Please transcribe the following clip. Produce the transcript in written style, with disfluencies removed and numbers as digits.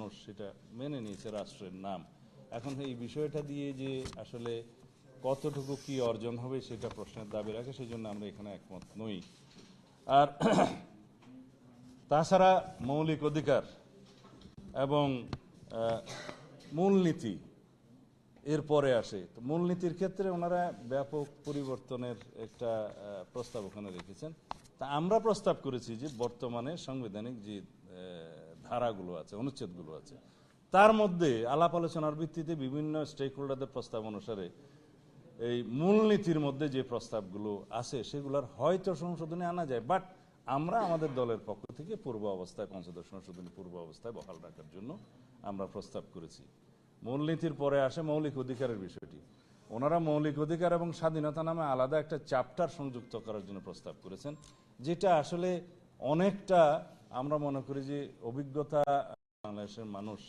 মানুষ সেটা মেনে নিয়েছে রাষ্ট্রের নাম। এখন এই বিষয়টা দিয়ে যে আসলে কতটুকু কি অর্জন হবে সেটা প্রশ্নের দাবি রাখে, সেই জন্য আমরা এখানে একমত নই। আর তাছাড়া মৌলিক অধিকার এবং মূলনীতি এরপরে আসে। তো মূলনীতির ক্ষেত্রে ওনারা ব্যাপক পরিবর্তনের একটা প্রস্তাব ওখানে রেখেছেন। তা আমরা প্রস্তাব করেছি যে বর্তমানে সাংবিধানিক যে ধারাগুলো আছে, অনুচ্ছেদগুলো আছে, তার মধ্যে আলাপ আলোচনার ভিত্তিতে বিভিন্ন স্টেক হোল্ডারদের প্রস্তাব অনুসারে এই মূলনীতির মধ্যে যে প্রস্তাবগুলো আছে সেগুলোর হয়তো সংশোধনে আনা যায়, বাট আমরা আমাদের দলের পক্ষ থেকে পূর্ব অবস্থায়, পঞ্চদশ সংশোধনী পূর্ব অবস্থায় বহাল রাখার জন্য আমরা প্রস্তাব করেছি। মূলনীতির পরে আসে মৌলিক অধিকারের বিষয়টি। ওনারা মৌলিক অধিকার এবং স্বাধীনতা নামে আলাদা একটা চ্যাপ্টার সংযুক্ত করার জন্য প্রস্তাব করেছেন, যেটা আসলে অনেকটা আমরা মনে করি যে অভিজ্ঞতা বাংলাদেশের মানুষ